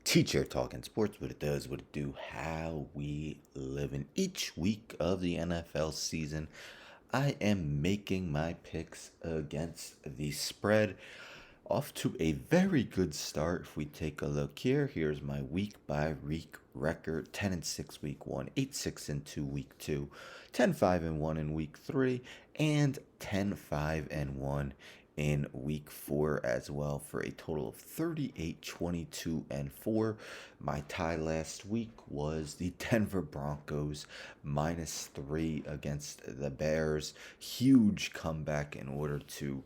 Teacher talking sports, what it does, what it do, how we live in each week of the NFL season. I am making my picks against the spread. Off to a very good start. If we take a look here, here's my week by week record: 10-6 week 1, 8-6-2 week 2, 10-5-1 in week 3, and 10-5-1 in week 4 as well, for a total of 38-22-4. My tie last week was the Denver Broncos -3 against the Bears. Huge comeback in order to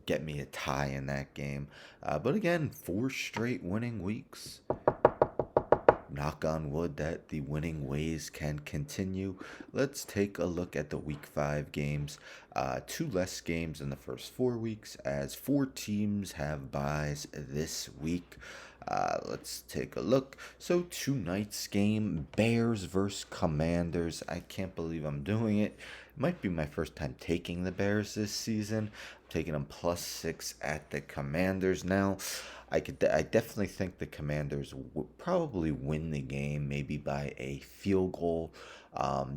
get me a tie in that game. But again, 4 straight winning weeks. Knock on wood that the winning ways can continue. Let's take a look at the week 5 games. Two less games in the first 4 weeks, as 4 teams have byes this week. Let's take a look. So tonight's game, Bears versus Commanders. I can't believe I'm doing it. It might be my first time taking the Bears this season. I'm taking them +6 at the Commanders now. I definitely think the Commanders would probably win the game, maybe by a field goal.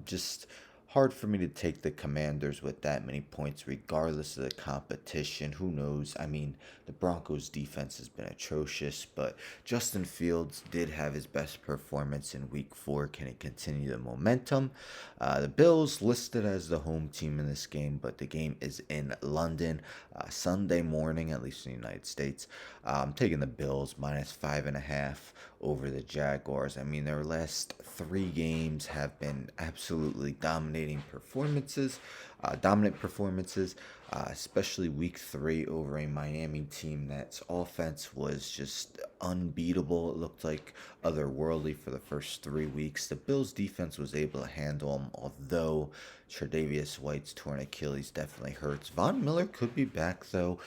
Just hard for me to take the Commanders with that many points, regardless of the competition. Who knows? I mean, the Broncos' defense has been atrocious, but Justin Fields did have his best performance in Week 4. Can he continue the momentum? The Bills listed as the home team in this game, but the game is in London, Sunday morning, at least in the United States. I'm taking the Bills -5.5 over the Jaguars. I mean, their last 3 games have been absolutely dominant performances, especially week 3 over a Miami team that's offense was just unbeatable. It looked like otherworldly for the first 3 weeks. The Bills defense was able to handle them, although Tre'Davious White's torn Achilles definitely hurts. Von Miller could be back though.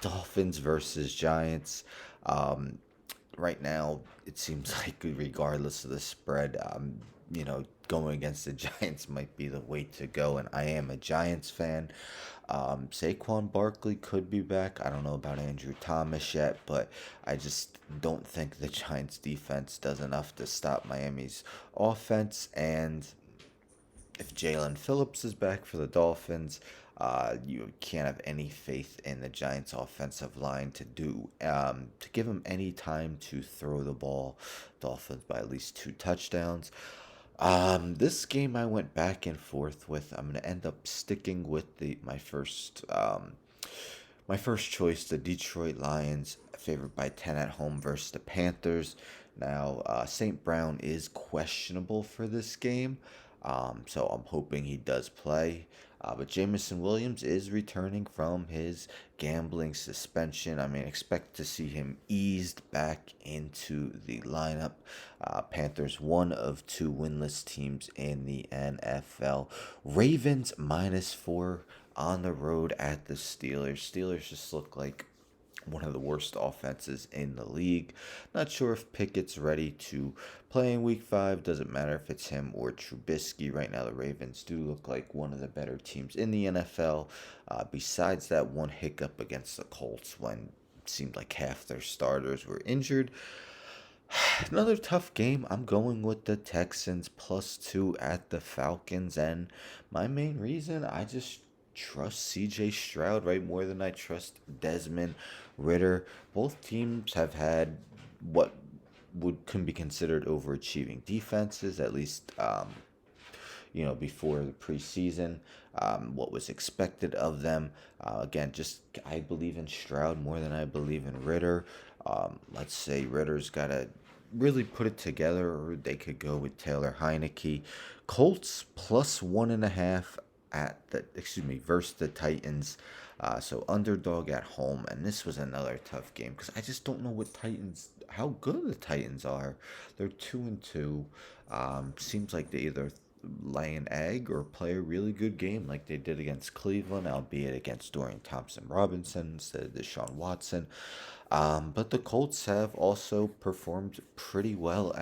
Dolphins versus Giants. Right now, it seems like regardless of the spread, going against the Giants might be the way to go, and I am a Giants fan. Saquon Barkley could be back. I don't know about Andrew Thomas yet, but I just don't think the Giants defense does enough to stop Miami's offense. And if Jalen Phillips is back for the Dolphins, you can't have any faith in the Giants' offensive line to give them any time to throw the ball. Dolphins by at least 2 touchdowns. This game I went back and forth with. I'm gonna end up sticking with my first choice, the Detroit Lions, favored by 10 at home versus the Panthers. Now, St. Brown is questionable for this game, so I'm hoping he does play. But Jamison Williams is returning from his gambling suspension. I mean, expect to see him eased back into the lineup. Panthers, one of 2 winless teams in the NFL. Ravens -4 on the road at the Steelers. Steelers just look like one of the worst offenses in the league. Not sure if Pickett's ready to play in week 5. Doesn't matter if it's him or Trubisky. Right now, the Ravens do look like one of the better teams in the NFL. Besides that one hiccup against the Colts when it seemed like half their starters were injured. Another tough game. I'm going with the Texans +2 at the Falcons, and my main reason, I just trust CJ Stroud right more than I trust Desmond Ritter. Both teams have had what would can be considered overachieving defenses, at least before the preseason, what was expected of them. Again, just I believe in Stroud more than I believe in Ritter. Let's say Ritter's got to really put it together, or they could go with Taylor Heineke. Colts +1.5 versus the Titans. So underdog at home, and this was another tough game because I just don't know how good the Titans are. They're 2-2. Seems like they either lay an egg or play a really good game like they did against Cleveland, albeit against Dorian Thompson-Robinson instead of Deshaun Watson. But the Colts have also performed pretty well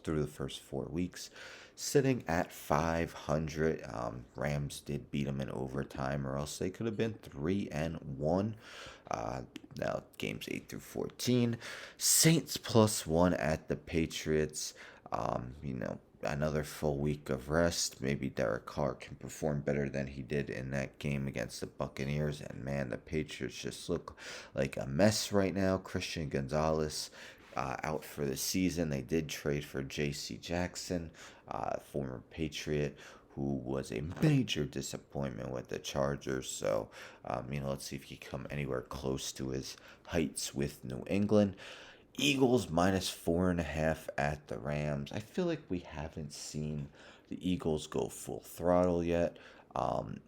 through the first 4 weeks, sitting at 500. Rams did beat them in overtime, or else they could have been 3-1. Uh, Now games 8 through 14. Saints +1 at the Patriots. Another full week of rest. Maybe Derek Carr can perform better than he did in that game against the Buccaneers. And man, the Patriots just look like a mess right now. Christian Gonzalez out for the season. They did trade for J.C. Jackson, former Patriot, who was a major disappointment with the Chargers. So, let's see if he can come anywhere close to his heights with New England. Eagles -4.5 at the Rams. I feel like we haven't seen the Eagles go full throttle yet. Um,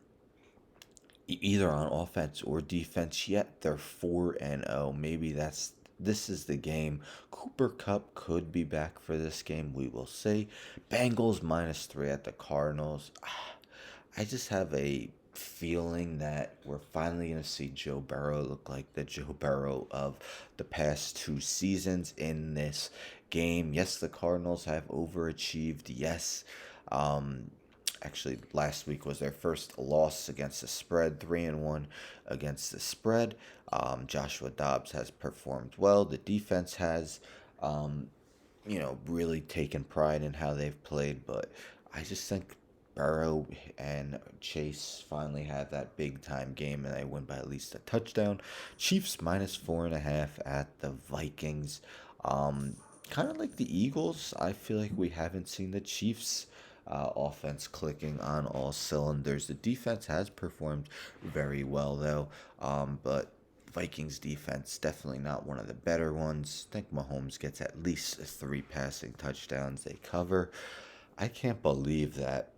Either on offense or defense, yet they're 4-0. Maybe this is the game. Cooper Cup could be back for this game. We will see. Bengals -3 at the Cardinals. I just have a feeling that we're finally going to see Joe Burrow look like the Joe Burrow of the past 2 seasons in this game. Yes, the Cardinals have overachieved. Yes. Um, Actually, last week was their first loss against the spread, 3-1 against the spread. Joshua Dobbs has performed well. The defense has, um, really taken pride in how they've played, but I just think Burrow and Chase finally have that big time game and they win by at least a touchdown. Chiefs -4.5 at the Vikings. Kind of like the Eagles, I feel like we haven't seen the Chiefs offense clicking on all cylinders. The defense has performed very well, though, but Vikings defense definitely not one of the better ones. I think Mahomes gets at least 3 passing touchdowns. They cover. I can't believe that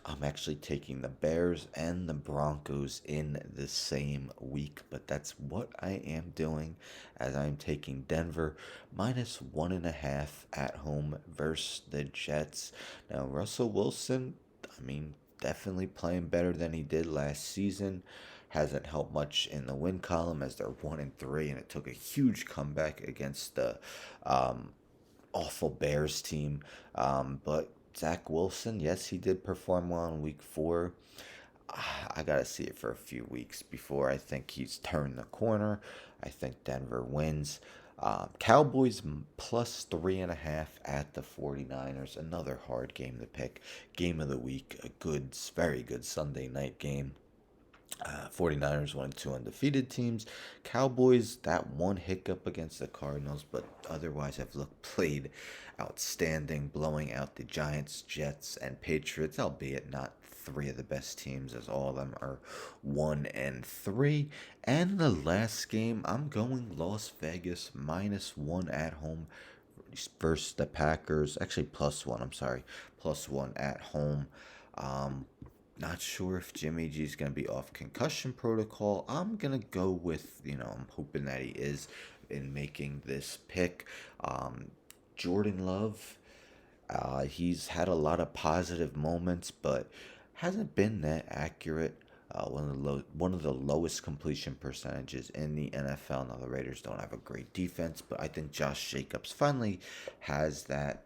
I'm actually taking the Bears and the Broncos in the same week, but that's what I am doing as I'm taking Denver -1.5 at home versus the Jets. Now, Russell Wilson, I mean, definitely playing better than he did last season. Hasn't helped much in the win column as they're 1-3, and it took a huge comeback against the um, awful Bears team. But Zach Wilson, yes, he did perform well in week 4. I got to see it for a few weeks before I think he's turned the corner. I think Denver wins. Cowboys +3.5 at the 49ers. Another hard game to pick. Game of the week. A good, very good Sunday night game. 49ers, 1-2 undefeated teams. Cowboys, that one hiccup against the Cardinals, but otherwise have looked played outstanding, blowing out the Giants, Jets, and Patriots, albeit not 3 of the best teams, as all of them are 1-3. And the last game, I'm going Las Vegas -1 at home versus the Packers. Actually, +1. I'm sorry, +1 at home. Um, Not sure if Jimmy G is going to be off concussion protocol. I'm going to go with, I'm hoping that he is in making this pick. Jordan Love, he's had a lot of positive moments, but hasn't been that accurate. One of the lowest completion percentages in the NFL. Now the Raiders don't have a great defense, but I think Josh Jacobs finally has that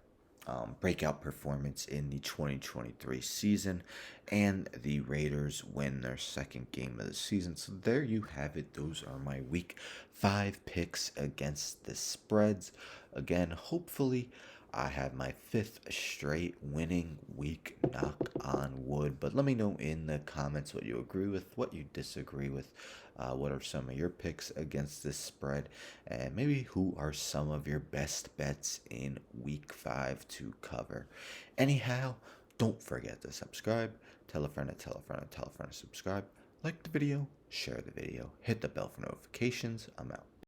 breakout performance in the 2023 season, and the Raiders win their second game of the season. So there you have it. Those are my week 5 picks against the spreads. Again, hopefully I have my 5th straight winning week, knock on wood. But let me know in the comments what you agree with, what you disagree with. What are some of your picks against this spread? And maybe who are some of your best bets in week 5 to cover? Anyhow, don't forget to subscribe. Tell a friend to tell a friend to tell a friend to subscribe. Like the video, share the video, hit the bell for notifications. I'm out.